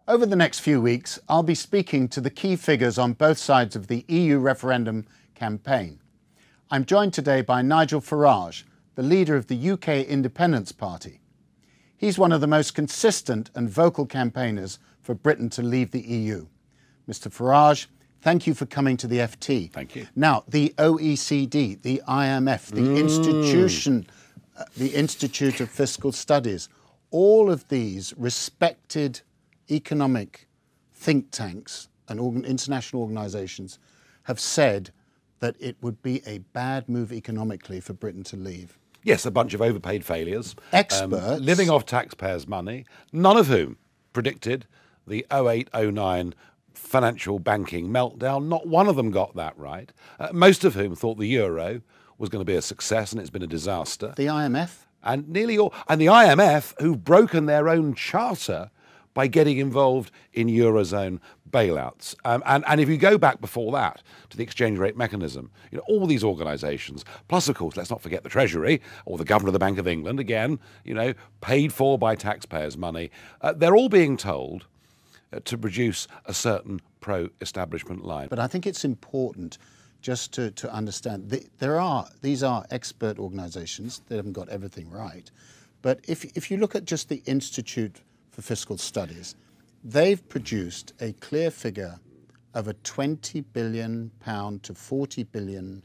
Over the next few weeks, I'll be speaking to the key figures on both sides of the EU referendum campaign. I'm joined today by Nigel Farage, the leader of the UK Independence Party. He's one of the most consistent and vocal campaigners for Britain to leave the EU. Mr. Farage, thank you for coming to the FT. Thank you. Now, the OECD, the IMF, the Institute of Fiscal Studies, all of these respected economic think tanks and international organisations have said that it would be a bad move economically for Britain to leave. Yes, a bunch of overpaid failures. Experts. Living off taxpayers' money, none of whom predicted the 08-09 financial banking meltdown. Not one of them got that right. Most of whom thought the euro was going to be a success, and it's been a disaster. The IMF? And nearly all. And the IMF, who've broken their own charter by getting involved in Eurozone bailouts. And if you go back before that to the exchange rate mechanism, you know, all these organisations, plus, of course, let's not forget the Treasury or the Governor of the Bank of England, again, you know, paid for by taxpayers' money, they're all being told to produce a certain pro-establishment line. But I think it's important just to understand, these are expert organisations. They haven't got everything right. But if you look at just the Institute for Fiscal Studies, they've produced a clear figure of a £20 billion to £40 billion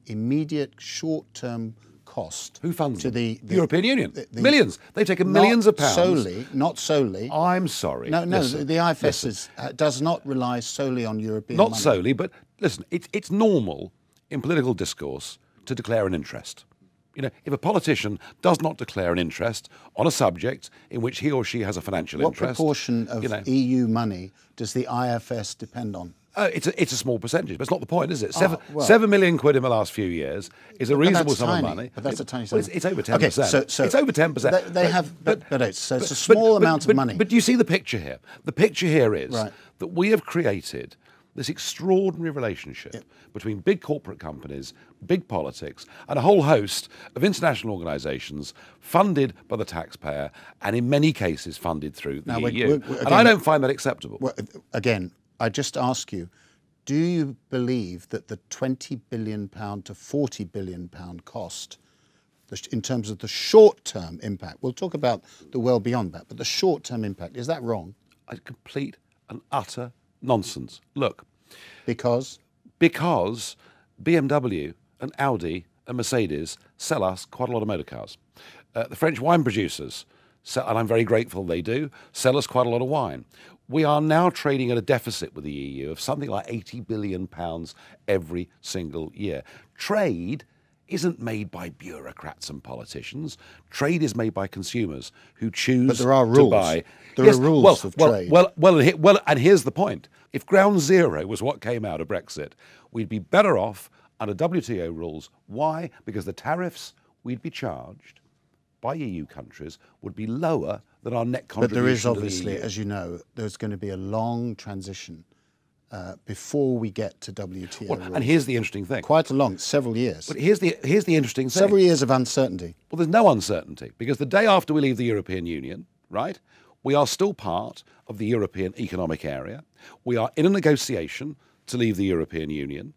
immediate short-term cost. Who funds to them? the European Union. Millions. They've taken millions of pounds. Not solely. I'm sorry. No, listen, the IFS does not rely solely on European Not money. solely, but listen, it's normal in political discourse to declare an interest. You know, if a politician does not declare an interest on a subject in which he or she has a financial interest... What proportion of EU money does the IFS depend on? It's a small percentage, but it's not the point, is it? £7 million in the last few years is a reasonable sum of money. But that's a tiny sum. Well, it's over 10%. Okay, so it's over 10%. They have, it's a small amount of money. But do you see the picture here? The picture here is that we have created this extraordinary relationship between big corporate companies, big politics, and a whole host of international organisations funded by the taxpayer and in many cases funded through the EU. And I don't find that acceptable. Well, again, I just ask you, do you believe that the £20 billion to £40 billion cost, in terms of the short-term impact, we'll talk about the well beyond that, but the short-term impact, is that wrong? A complete and utter nonsense. Look. Because BMW and Audi and Mercedes sell us quite a lot of motor cars. The French wine producers, and I'm very grateful they do, sell us quite a lot of wine. We are now trading at a deficit with the EU of something like £80 billion every single year. Trade isn't made by bureaucrats and politicians. Trade is made by consumers who choose to buy. There are rules of trade. Well, and here's the point. If ground zero was what came out of Brexit, we'd be better off under WTO rules. Why? Because the tariffs we'd be charged by EU countries would be lower than our net contribution. But there is obviously, to the EU. as you know, there's going to be a long transition before we get to WTO rules. And here's the interesting thing. Quite a long, several years. But here's the interesting thing. Several years of uncertainty. Well, there's no uncertainty, because the day after we leave the European Union, right, we are still part of the European Economic Area. We are in a negotiation to leave the European Union,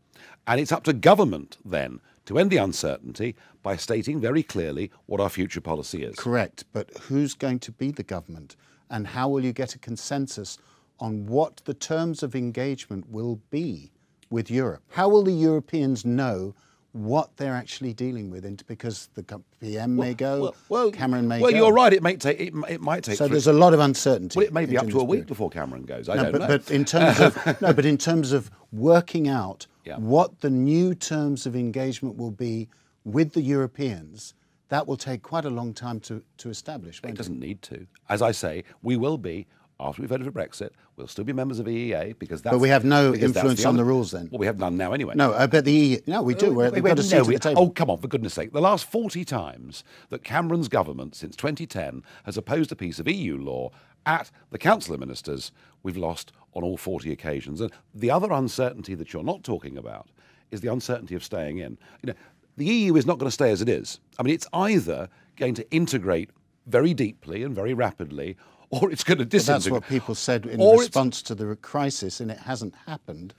and it's up to government then to end the uncertainty by stating very clearly what our future policy is. Correct, but who's going to be the government, and how will you get a consensus on what the terms of engagement will be with Europe? How will the Europeans know what they're actually dealing with? Because the PM may go, Cameron may go. Well, you're right. It might take. So there's a lot of uncertainty. Well, it may be up to a week before Cameron goes. I don't know. But in terms of but in terms of working out what the new terms of engagement will be with the Europeans, that will take quite a long time to establish. It doesn't need to. As I say, we will be. After we've voted for Brexit, we'll still be members of EEA because that's... But we have no influence on the rules then? Well, we have none now anyway. No, I bet the EEA... No, we do. We've got a seat at the table. Oh, come on, for goodness sake. The last 40 times that Cameron's government, since 2010, has opposed a piece of EU law at the Council of Ministers, we've lost on all 40 occasions. And the other uncertainty that you're not talking about is the uncertainty of staying in. You know, the EU is not going to stay as it is. I mean, it's either going to integrate very deeply and very rapidly, or it's going to But disintegrate. that's what people said in Or response to the crisis, and it hasn't happened.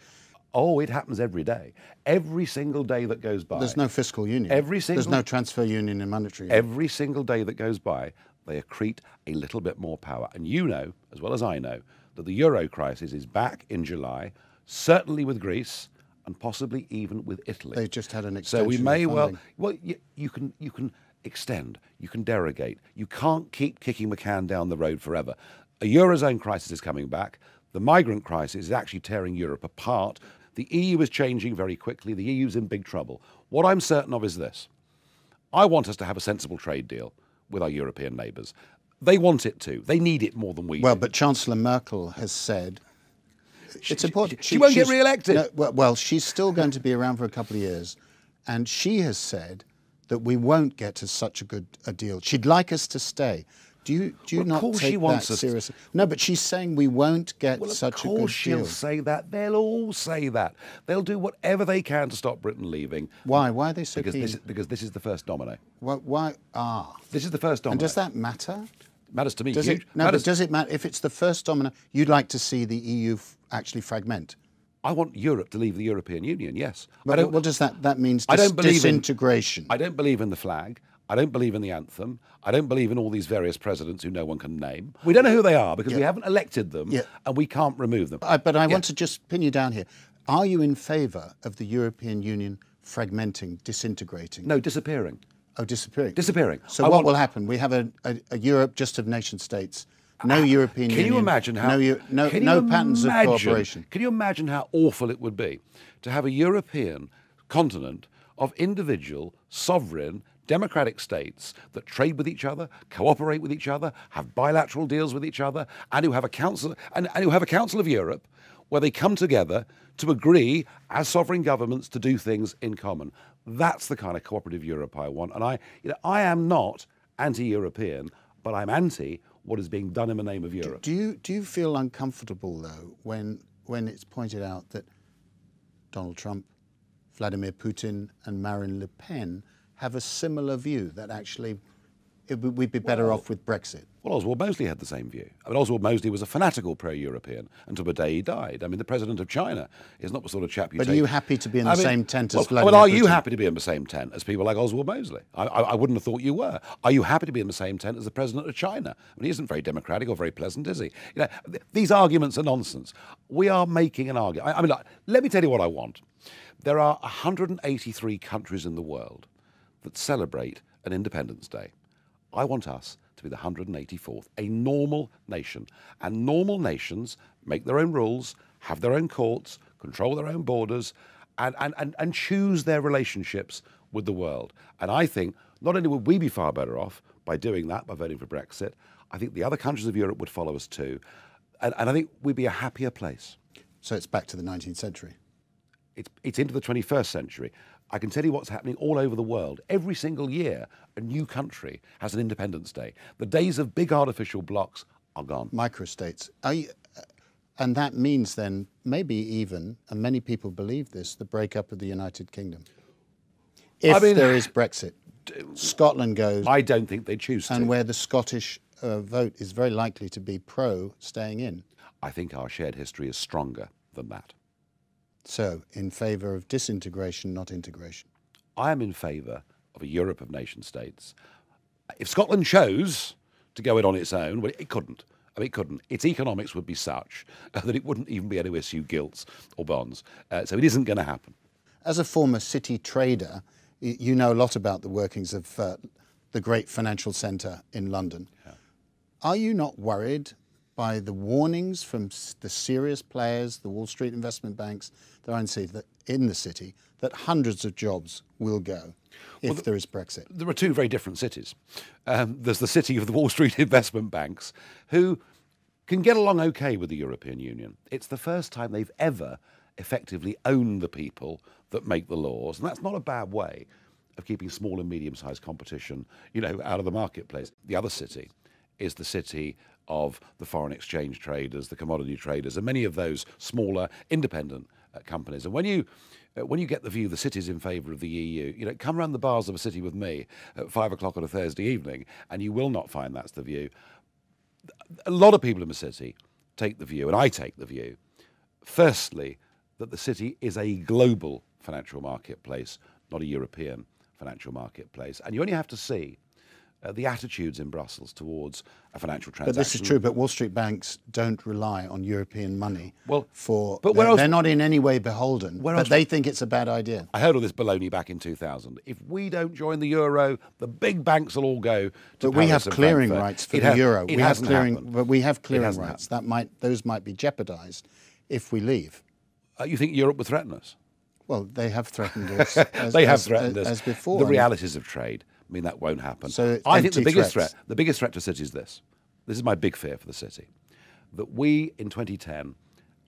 Oh, it happens every day. Every single day that goes by. There's no fiscal union. There's no transfer union and monetary union. Every single day that goes by, they accrete a little bit more power. And you know, as well as I know, that the euro crisis is back in July, certainly with Greece, and possibly even with Italy. They just had an extension. So we may of funding. you can extend, you can derogate. You can't keep kicking the can down the road forever. A eurozone crisis is coming back. The migrant crisis is actually tearing Europe apart. The EU is changing very quickly. The EU's in big trouble. What I'm certain of is this. I want us to have a sensible trade deal with our European neighbours. They want it to. They need it more than we do. Well, but Chancellor Merkel has said it's important. She won't get re-elected. Well, she's still going to be around for a couple of years, and she has said that we won't get to such a deal. She'd like us to stay. Do you not take that seriously? No, but she's saying we won't get such a good deal. Of course she'll say that. They'll all say that. They'll do whatever they can to stop Britain leaving. Why? Why are they so keen? Because this is the first domino. Why? This is the first domino. And does that matter? Matters to me. Does it? No, but does it matter if it's the first domino? You'd like to see the EU actually fragment. I want Europe to leave the European Union. Yes. But what does that means? I don't believe disintegration. I don't believe in the flag. I don't believe in the anthem. I don't believe in all these various presidents who no one can name. We don't know who they are because we haven't elected them, and we can't remove them. But I want to just pin you down here. Are you in favour of the European Union fragmenting, disintegrating? No, disappearing. Oh, disappearing. Disappearing. So what will happen? We have a Europe just of nation states. No European Union. Can you imagine how? No patterns of cooperation. Can you imagine how awful it would be to have a European continent of individual, sovereign, democratic states that trade with each other, cooperate with each other, have bilateral deals with each other, and who have a council of Europe where they come together to agree as sovereign governments to do things in common. That's the kind of cooperative Europe I want. And I am not anti-European, but I'm anti what is being done in the name of Europe. Do you feel uncomfortable though when it's pointed out that Donald Trump, Vladimir Putin, and Marine Le Pen have a similar view that actually we'd be better off with Brexit? Well, Oswald Mosley had the same view. I mean, Oswald Mosley was a fanatical pro-European until the day he died. I mean, the president of China is not the sort of chap you take... But are you happy to be in the same tent as Vladimir Well, are Putin? you happy to be in the same tent as people like Oswald Mosley? I wouldn't have thought you were. Are you happy to be in the same tent as the president of China? I mean, he isn't very democratic or very pleasant, is he? These arguments are nonsense. We are making an argument. I mean, let me tell you what I want. There are 183 countries in the world that celebrate an Independence Day. I want us to be the 184th, a normal nation. And normal nations make their own rules, have their own courts, control their own borders, and choose their relationships with the world. And I think not only would we be far better off by doing that, by voting for Brexit, I think the other countries of Europe would follow us too. And I think we'd be a happier place. So it's back to the 19th century. It's into the 21st century. I can tell you what's happening all over the world. Every single year, a new country has an Independence Day. The days of big artificial blocks are gone. Microstates. And that means then, maybe even, and many people believe this, the breakup of the United Kingdom. If there is Brexit, Scotland goes. I don't think they choose to. And where the Scottish vote is very likely to be pro staying in. I think our shared history is stronger than that. So, in favour of disintegration, not integration? I am in favour of a Europe of nation states. If Scotland chose to go it on its own, well, it couldn't. I mean, it couldn't. Its economics would be such that it wouldn't even be able to issue gilts or bonds. So it isn't going to happen. As a former city trader, you know a lot about the workings of the great financial centre in London. Yeah. Are you not worried by the warnings from the serious players, the Wall Street investment banks, that are in the city, that hundreds of jobs will go if there is Brexit? There are two very different cities. There's the city of the Wall Street investment banks, who can get along okay with the European Union. It's the first time they've ever effectively owned the people that make the laws, and that's not a bad way of keeping small and medium-sized competition, out of the marketplace. The other city is the city of the foreign exchange traders, the commodity traders, and many of those smaller independent companies. And when you get the view the city's in favour of the EU, come round the bars of a city with me at 5 o'clock on a Thursday evening, and you will not find that's the view. A lot of people in the city take the view, and I take the view, firstly, that the city is a global financial marketplace, not a European financial marketplace. And you only have to see the attitudes in Brussels towards a financial transaction. But this is true, but Wall Street banks don't rely on European money Well, for... but where else, they're not in any way beholden, but they think it's a bad idea. I heard all this baloney back in 2000. If we don't join the euro, the big banks will all go to But Paris we have and clearing Frankfurt. rights for the euro. It hasn't happened. But we have clearing rights. Happened. Those might be jeopardised if we leave. You think Europe would threaten us? Well, they have threatened us. As before. The realities of trade mean that won't happen. So I think the biggest threat to cities is this. This is my big fear for the city, that we in 2010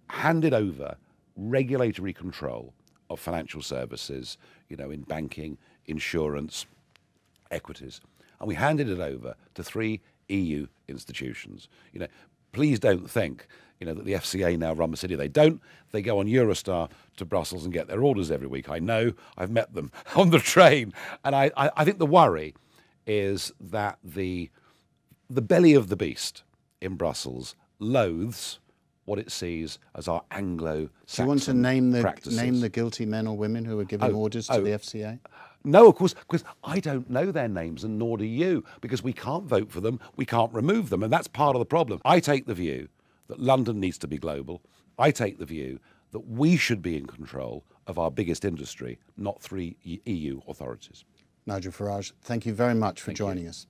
handed over regulatory control of financial services, in banking, insurance, equities, and we handed it over to 3 EU institutions. Please don't think that the FCA now run the city. They don't. They go on Eurostar to Brussels and get their orders every week. I know. I've met them on the train. And I think the worry is that the belly of the beast in Brussels loathes what it sees as our Anglo-Saxon Do you want to name practices. the guilty men or women who are giving orders to the FCA? No, of course, because I don't know their names, and nor do you, because we can't vote for them, we can't remove them, and that's part of the problem. I take the view that London needs to be global. I take the view that we should be in control of our biggest industry, not 3 EU authorities. Nigel Farage, thank you very much for joining us.